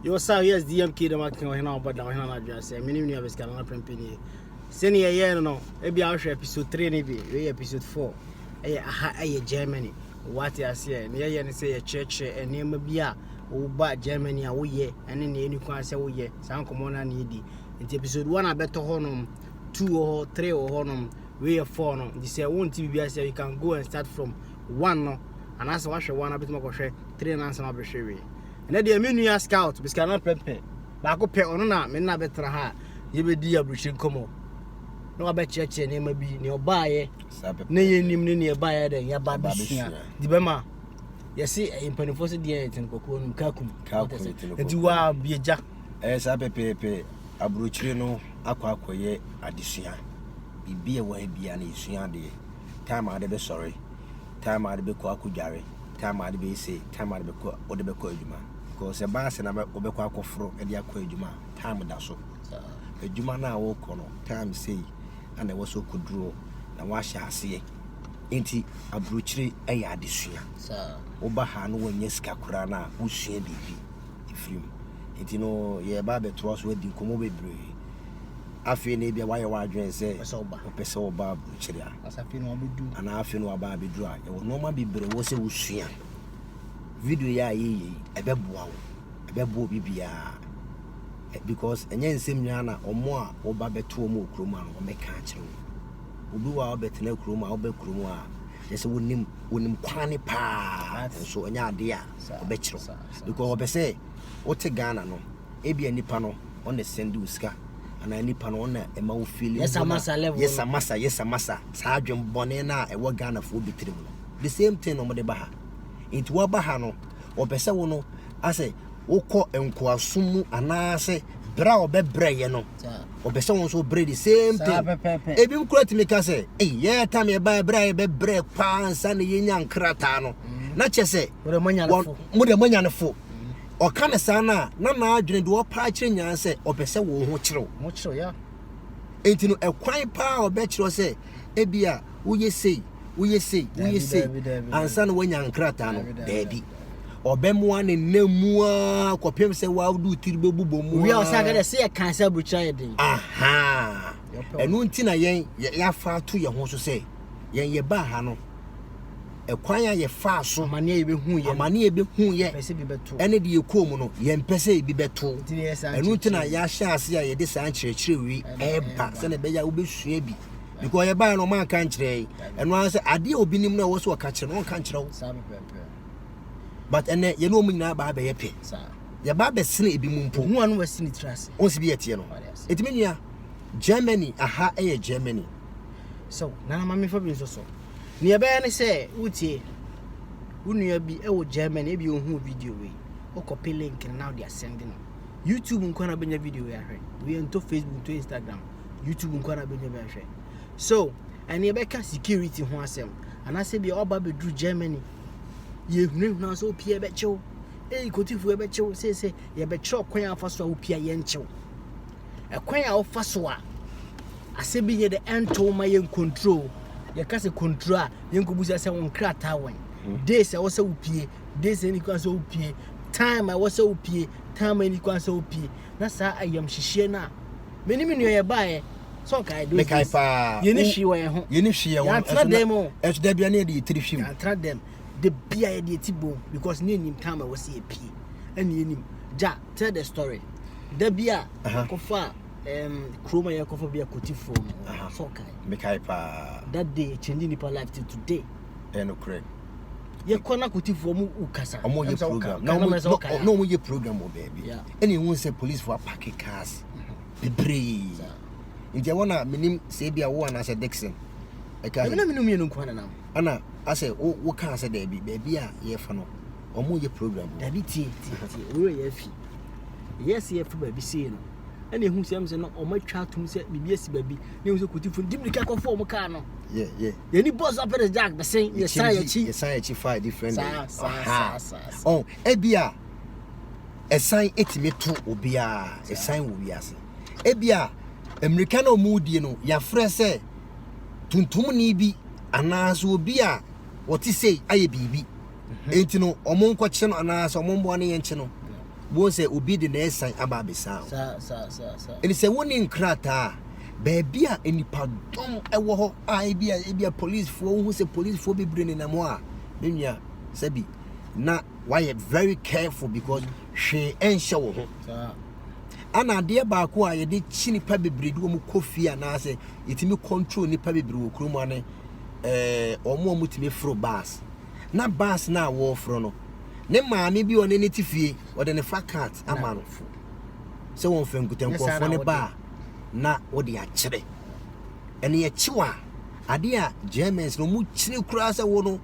You saw yes DMK the marking on now but down on address. I mean you have a scanner penny. Send a year no. Maybe I'll share episode 3 maybe episode 4. A Germany. What I say, near and say a church and name bia or bad Germany away and in the any class away. Sound common and needy. In episode 1 I better honum, 2 or 3 or honum, we are 4 no. This say one TV say you can go and start from 1 no. And as I one a bit more share 3 and answer my share. And then the New Scout, because cannot pepe. But I pay on na, men na better ha. You be dear brushing come. No, I bet church and may be nearby. Nay, nearby, then ya babishia. The Bema. You see, in Penifosa Diet and Cocoon Kakum, and you are be a jack. As I pepe, a bruchino, aquaque, addition. Be away be an Isian day. Time I'd be sorry. Time I'd be quackujari. Time I'd be say, time I'd be or the Becojuma. Because a bass and a Obequaco fro and the Aquajuma. Time with that so. A Juma now walk on time say. And I was so could draw. Now, what shall I say? Ain't he a bruchery a addition? Sir, Obahan when yes, Kakurana, who share the if you ain't you know, ye barber to us with the Comobe Bray. I feel maybe a wire wide dress, say, Peso Bob Brucheria, as I feel what we do, and I feel no Barbie dry. It was no man be brave, was a wishing. Video ya ye, a bebo, a bebo bibia. Because and yen Simyana or more or Babbe 2 more cruma or make catch you. Ubu our better cruma or becruma. Yes, wouldn't quani pa, and so an idea, a betro. Because I say, what a Ghana no, Ebi and Nipano on the Senduska, and a Nippon on a mouth feeling. Yes, a massa level. Yes, a massa. Sergeant Bonena, a what Ghana food be the same thing on the Baha. Into Wabahano or Pesawano, I say. Oko enko asumu anase bra obebra ye no obese won so bre the same thing ebi mkura ti meka say yeah time e ba bra e be bre pa ansa ne yenya nkrata no na chese mo de manya ne fo o ka ne sa na adwene de o pa kire nyan say obese wo ho kire mo kire ya enti no ekwan pa obekire say ebia wo ye sei ansa ne wanya nkrata no debi Obemwa ne nemua kopem se wa du tiribe bubo mu we are say say e kan say bucha yedin aha enu ntina yen ya fa to ye ho so say yen ye ba ha no ekwan ya ye fa so amane ye be hu ye pese bi beto ene de ye kom no yen pese bi beto enu ntina ya hya ase ya ye de san kirekire wi eba se ne be ya wo be sua bi because ye ba no man kan kire enu an say ade obi nim na wo so ka kire no kan kire wo but ene ye no munyina ba be ye pe ye ba be sene ebi mumpo hu anu wasini trust on si bi etie no etimenia Germany aha e Germany so nana mama fa bi so ne ye be ne se utie unua bi e wo Germany e bi ohun video we o copy link now they are sending YouTube nko na benya video ya hwe we into Facebook to Instagram YouTube nko na benya be hwe so ene ye be ka security ho asem anase bi oba be do Germany ye hunu na so pie be chew kotifu be chew say ye be chew kwan afa so opia ye nchew e kwan a ofa so a asebi ye the ento ma ye control ye ka se control a ye nkobusa se won krata wen days a wo se opie days ni kwan so opie time a wo se opie time ni kwan so opie na sa ayam hihie na meni menu ye bae so kai do make pa ye ni hwie ye ho ye ni hwie won eso da bia na ye tiri hwim ya tra dem the beer the tibo because near time I was see a p and you ja tell the story the beer kofa chroma ya kofa beer kotifo so kai make pa that day changing the life till today no correct ye kona kotifo mu ukasa omo ye program no mo ye program o baby any one say police for park cars the brave india wana minim say bia wo na say Dixon e ka na minum ye no kwana na ana I say wo can say there baby a ye fa no omo ye program da bi tie wo ye fi yes ye fi baby say no ene hu say am say no omo twa tum say bibi asi baby ne hu say kotifo dibli ka ko fo mo ka no yeah ye ni boss up the jack the say ye say ye five different oh ebia e sign etime to obia e sign wo wi ase ebia americano moody no ya frɛ sɛ tuntum ni bi anaso obi a wɔte sei aye bibi enti no ɔmo nkɔ kye no anaso ɔmo mbo ne ye nkye no wo say obi de na esan aba abesa sa eni say woni nkrata baabi a enipa dom ewo ho a ebia police fo hu say police fo bebre ni na mo a menua sabi na why very careful because she ensure wo ho ana de ba ko a ye de chi nipa bebre de wo mu kofi ana say itimi control nipa bebre wo krum ane omo mutimi fro bus na bus na wo fro no ne maame bi one ne tifie ode ne fakat ama no se won fankutan kofo ne ba na wode a kire ene ye chiwa ade a Germans no mu kire kura se wo no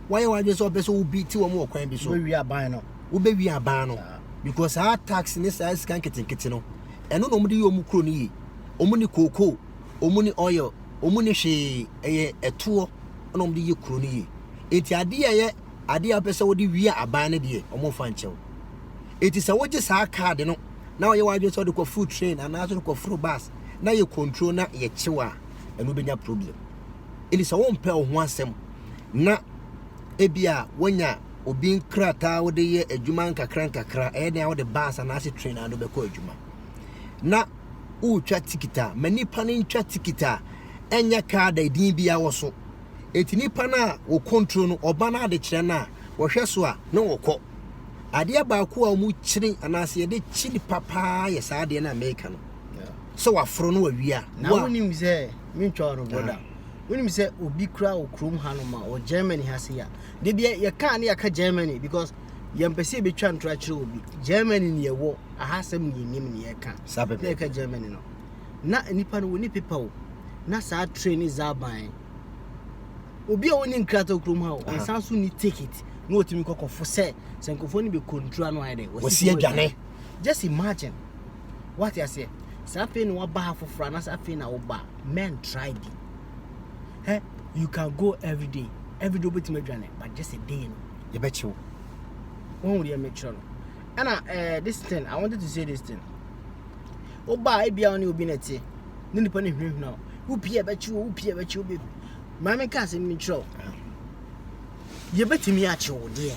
why waje so be so ubi ti wo mo kwan bi so we wi aban no ubewi aban no because our tax ne size kan kete no eno no mu de yo mu kuro ni omu ni koko omu ni oil omu ni hwe eto no mu de ye kuro ni enti ade a pese wo de wi aban ne de omo fa nchew enti se wo je sa card no na wo ye waje so de ko food train ana so ko food bus na ye control na ye chewa eno benya problem eli se wo mpe ho asem na ebia wonya obi nkrata wo de ye adwuma nkakra na wo de bus ana se train ado be ko adwuma na utwa tikita manipa ne ntwa tikita enya card edin bia wo so eti nipa na wo control no oba na de kire na wo hwe so a na wo kɔ ade ba ko a mu kire anase ye de chini papa ye sa ade na America no so wa fro no wa wia na wonim se mi ntwa no boda wonim se obi kra wo krom ha no ma o Germany ha se ya de bia ye ka na ya ka Germany because ye mpese be twa ntwa kire obi Germany ne ye wo ahasem ne nim ne ye ka sabe be ka Germany no na nipa no woni pepa wo na sa train zaban obi a woni nkrata krom ha o ansan so ni ticket no otimi kokofo se senkofo ni be control no ayde wasi adwane just imagine what you say safe no ba afofra na safe na wo ba men tried it you can go every day obetimi adwane but just a day no you bet you won we make sure no and this thing I wanted to say this thing oba e bia oni obi na tie ni nipa ni hwehwe na wo pie be chi obi mama ka se mi tro ye betimi a che wo de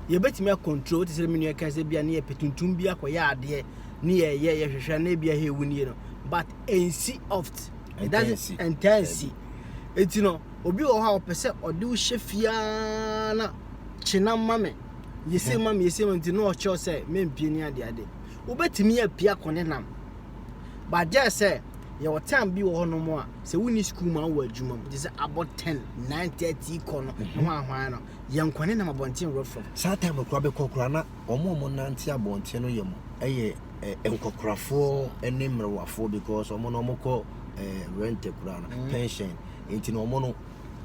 ye betimi a control ti se mi nu ka se bia na ye petuntum bia koya ade ni ye hwehwe na bia he wuni no but ensi oft it doesn't intense eti no obi wo ha opese ode wo hwefia na china mame yese mame nti no o cho se mempie ni ade wo betimi a pia konenam but just say your time bi wo no mo a se woni school ma wo adwuma mo say about 10 9:30 kono no hwan no ye nkwane na mabonten road from sa time kura be kokura na omo nante abonten no yemo eye enkokurafo ene mrewafo because omo no moko rent kura na pension enti no omo no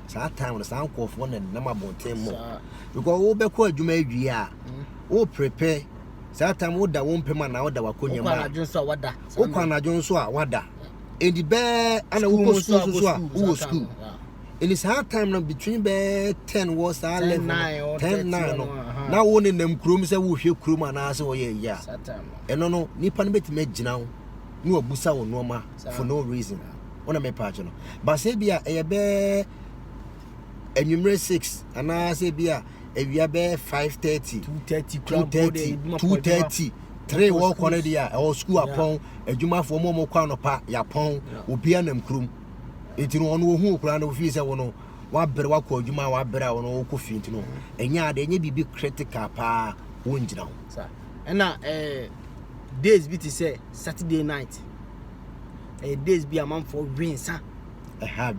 sa time no sa nkofo na mabonten mo because wo be ko adwuma adwi a wo prepare sa time wo da wo mpema na wo da wakonya ma wo kwa na jonso a wada edi be ana wo school in his hard time no between be 10 was 11 10 9 no na wo ne nam krom se wo hwe krom ana se wo ye ya eno no nipa no beti magina wo ni obusa wo noma for no reason ona me patch no but say bia e be enumere 6 ana say bia ewia be 5:30 2:30 3 wo kone dia e school apon adwuma fo mo kwa no pa yapon obi anam krom enti no ono hu okura no fi se wo no wa bere wa kwa adwuma wa bere wo no ko fi enti no enya ade enya bibi critical pa wo njira ho sa ena days bi ti say Saturday night days bi am for winsa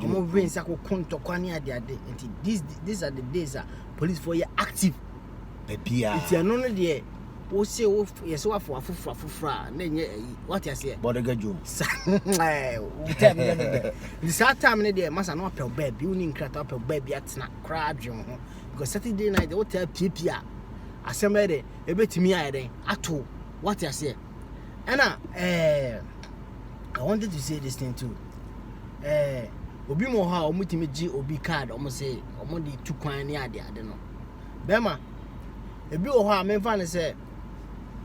mo winsa ko konto kwani ade enti these are the days police for you active bebia enti ano no de wo se wo yes wo afofra na nye what you say bodega jom the sad time ne de masa no pel baby uni nkrata pel baby atena cra dwom ho because Saturday night they will tell pia aseme de ebetimi ayede ato what you say and I wanted to say this thing too obi mo ha omutimi gi obi card omo say omo di tukwan ni ade no bema ebi wo ha me fa ne say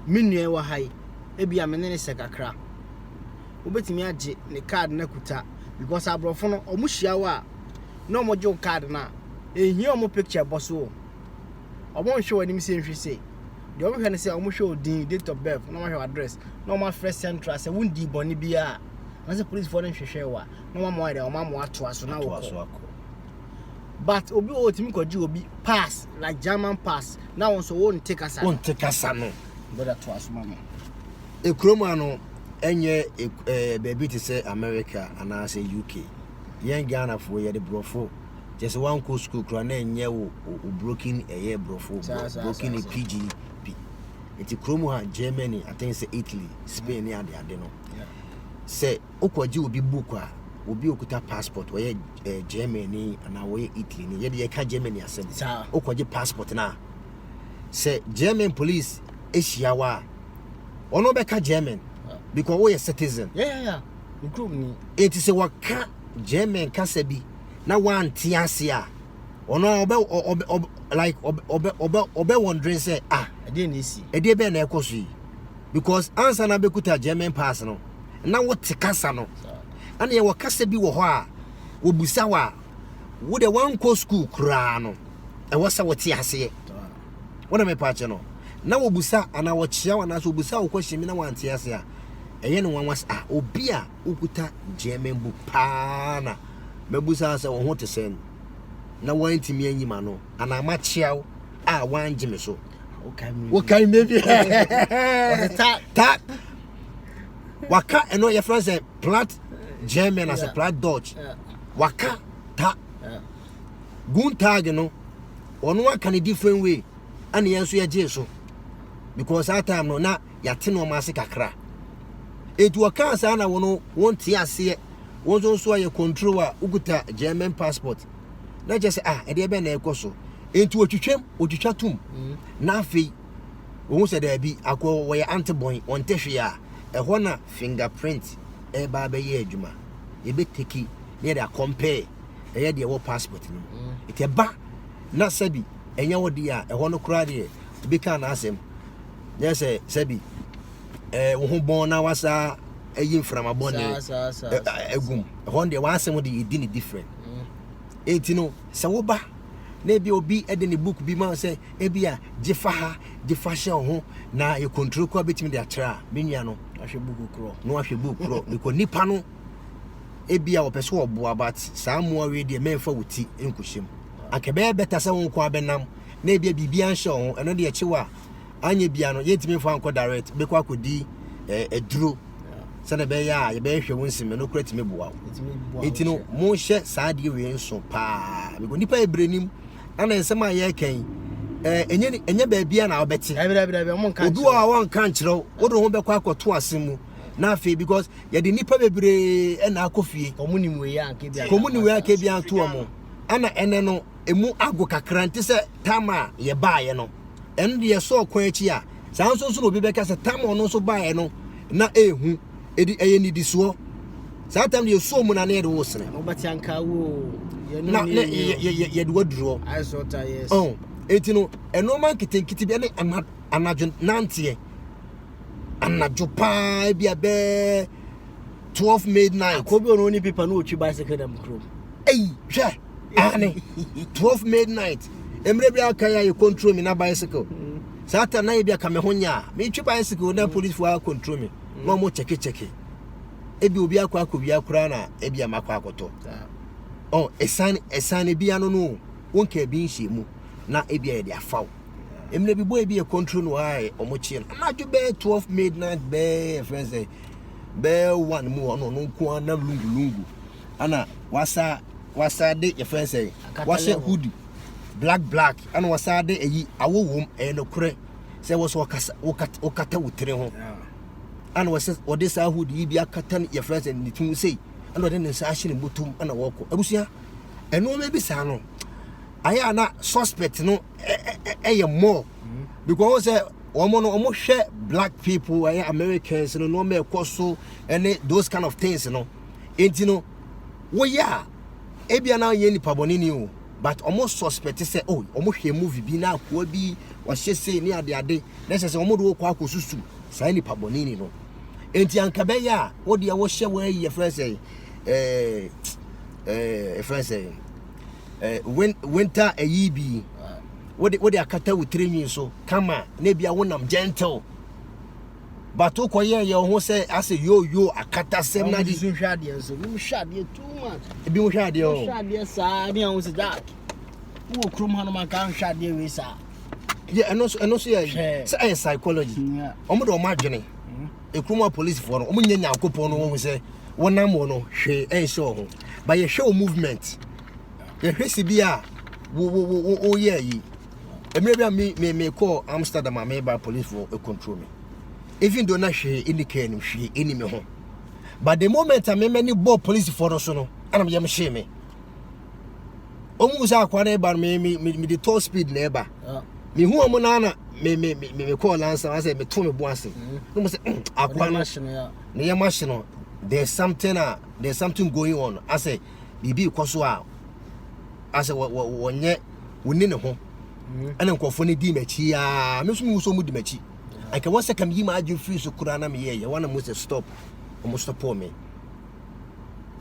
minue wa hai ebia me ne se kakra obetimi age ne card na kuta because abrofo no omuhia wa na omoje card na ehia omo picture boso omo hwe wani mi se nhwe se the only can say almost show the date of birth, no matter address, no matter first central, say won't be bonny be a as a police for them share wa no more there or mamma to us now. But obi o timi kwaji obi pass like German pass now also won't take us no brother to us mama e kroma no enye baby to say America and I say UK yen Ghana for ye the brofo just one co school kra na enye wo broken eye brofo broken PGP it's kromo ha Germany I think say Italy Spain ya de no say okwaji obi book a obi okuta passport we Germany and we Italy ni ye ka Germany asem okwaji passport na say German police ehia ono be ka German because we are citizen yeah it is a waka German kasa bi na wan tiase a ono obe like obe wondering say e dey na isi e dey be na ekoso because answer na be kuta German pass no na what kasa no and ye wakasa bi wo ho a wo busa wa wo de wan ko school kra no e wo sa wo tiase wona me pa che no na wo busa ana wo chia wana so busa wo question mi na wan tiase a eye no wan was obi a ukuta German book pa na mebusa se wo ho te sen na wan timi anyima no ana ma chia wan jime so okay maybe ta waka eno your friend say plat German as a plat Dutch waka ta gun tag no ono aka ne different way and yenso ye je so because that time no na yate no ma se kakra etu waka sa na wono won tie ase won so ye control a uguta German passport na just e de be na ekoso etu otwitwa tum na afi wo se da bi akọ wo ye antibody on tehwe a ho na fingerprint e ba be ye adwuma e be teki ne dey compare e ye dey wo passport no ite ba na sabi enya wo dey a ho no kura dey be kan asem yes sabi wo ho bon na wasa eyin frama bon egum ho dey wasem dey di ni different etino se wo ba na bi obi e de ne book bi ma say e bia jefa ha jefa hye ho na e control ko betimi dey atra menua no ahwe book kro because nipa no e bia wo pese wo boa but saa mo we dey menfa wuti enkohyem akebe beta se won ko abenam na e bia bibia nhye ho eno de echiwa anye bia no yetimi fa anko direct be kwa kodi eduro se na be ya ye be hwe won sim no kratimi boa etino mo hye saa de we nso pa because nipa ebrenim ana nsema ye kan enye ba bia na obeti mo kan odu a won kan kiro wodo ho be kwa akoto asemu na afi because ye de nipa bebre na akofie community we ya ke bia to omo ana ene no emu ago kakra nti se tama ye baaye no eno de ye so kwan achi a sanso so no obi be ka se tama ono so baaye no na ehu edi eye ni disuo saa tam ye so mu na ne de wo sene obati anka wo na ye de waduro I saw that yes etino enoma kiti bi ne anadwo nantie anadwo pa bia be 12 midnight ko bi ono ni people no ochi bicycle dem kro hwe ane 12 midnight emre bia kan ya control me na bicycle sata na bia ka me honya me twi bicycle na police for control me no mo check ebi obi akwa bi akura na ebia makwa akoto esane bia no wonka bi nhye mu na ebia ye dia faw emle bi boy bi e control no ai omochi na anadwo be 12 midnight be friends say be one mu ono no nko na lungu ana wasa de your friends say wasa hoodie black ana wasa de eyi awowom no kure say was okata wutre ho ana wasa odisa hoodie bi akata your friends ni tun say ana de nsa ahye ne botum ana woko abusia eno me bi sa no aya na suspect no more because omo hwe black people Americans no me ekoso and those kind of things no enti no wo ya ebia na ye nipa bonini o but omo suspect say omo hwe movie bi na akwa bi wo hye say ni ade na say omo do kwa akosusu sai nipa bonini no enti anka be ya wo de wo hye wo ye friends say winter a yibi what the akata with 3 years so come on maybe I want them gentle but to koye ye ho say as yo akata sem na di so hwade so we hwade too much e bi mo hwade o hwade sa ni an so that wo krom hanu man kan hwade we sa yeah and also yeah say psychology omo do ma dwene e krom police for no omo nyanya akopon no wo say wonam wo no hwe en show ho but ye show movement ye hwesi bia wo yeah yi emre bia me call Amsterdam am by police for control me even though na hwe indicate no hwe enemy ho but the moment I many bo police for no so no anam yam hwe me omu sa akwa na ba me the top speed na eba me hu omo na me call answer I say me to me bo ase no mo say akwa na ya machine there's something going on I say bibi kwaso a I say wonye woni ne ho ana nkofo ne di machi ya me so mu di machi I can once come you ma aju free so kura na me ye wanna must stop almost stop me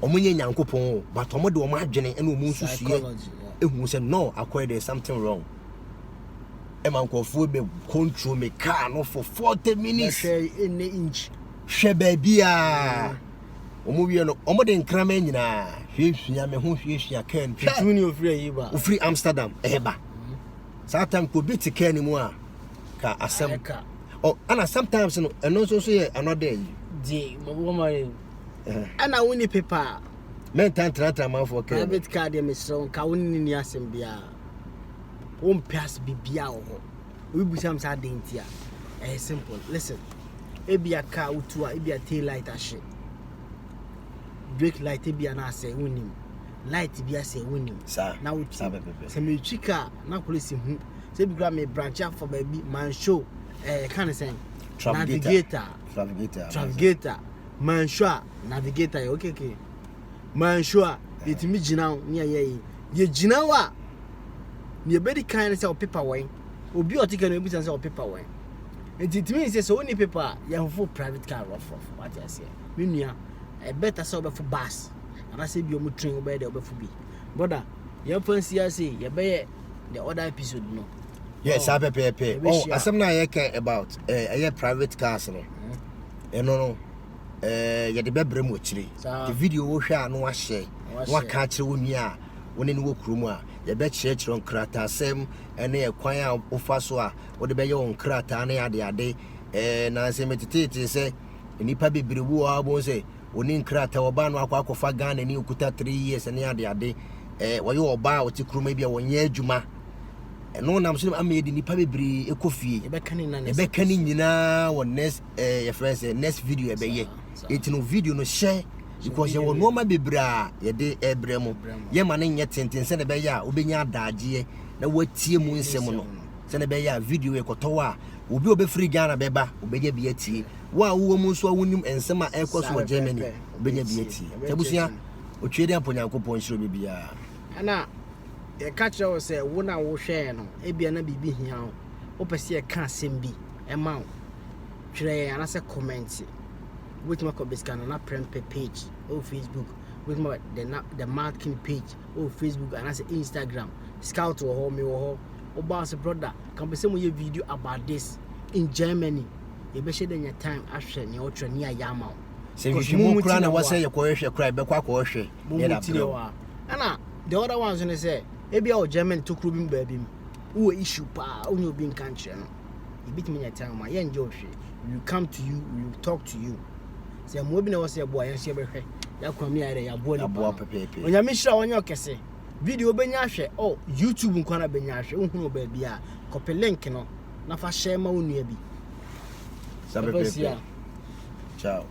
omunye nyankopon but omo de omo adwene ena omu nsusue ehun say no akwa there something wrong e man nkofo be control me car no for 40 minutes share any inch hwe babia omo wie no omo de nkrama nyina hwehwia me ho hwehwia kan tuni ofri yi ba ofri Amsterdam eba sometimes ko bit kan mu a ka asem oh and sometimes no and also say another day mama ana woni paper men tantra man for kan debit card me so ka woni ni asem bia won pass bibia wo we busam sa dentia simple listen ebia ka utu a ebia tail light ashe brake light ebia na say wonim light bia say wonim na utu say me chika na police hu say bi gra me branch out for baby man show kind of saying navigator man show navigator okay man show it me gina near ye gina wa ne be the kind say paper way obi otika no ebusan say paper way it means say so any paper you for private car rough what you say me nua e better say for bus and I say bi o mo train obe there obe for bi brother you fancy say you be the other episode no yes I pepe oh asem na ye care about private cars no no ye de bebre mo chire the video wo hwa no wa share wa ka chire wo nua woni ne wo krumu a ye be chire on krata asem ene ye kwan a ofa so a wo de be ye on krata na ade na se metete se nipa bebre wo a bo se oni krata wo ba no akwa Ghana ni okuta 3 years ene ade wo ye oba o ti krumu bia wo nya adwuma no nam so am yedi nipa bebre ekofie e be kani nyina wo next your friends next video e be ye it no video no share because you will no ma bebra ye de ebremu ye ma ne nye tenten se ne be ya obenya adagye na watie mu nsem no se ne be ya video e koto a obi obefri Ghana beba obenya bi atie wa wo mu so wonim ensem a ekoso wo Germany obenya bi atie tabusia otwede amponyankopon hiro bibia ana e catch you say wo na wo hwe no e bia na bibi hia wo pese e ka asem bi e ma wo twere ana se comment with my Kobiskana na prem page or Facebook with my the marketing page or Facebook and as Instagram scout or home or boss brother can be some video about this in Germany you be share your time after your train near Yama say you kura na was say you cry be kwa ko hwe ana the other ones when say e bia o Germany to krubim baby who issue pa only be in country no you beat me your time ma yen jo hwe we come to you we will talk to you say mo bi na wo say boy yan se be hwe ya kwami ere ya bo ni pepe onya me hira wonya okese video benya hwe oh YouTube nkwana benya hwe unhunu ba bia copy link no na fa share ma wonu abi sabe pepe ciao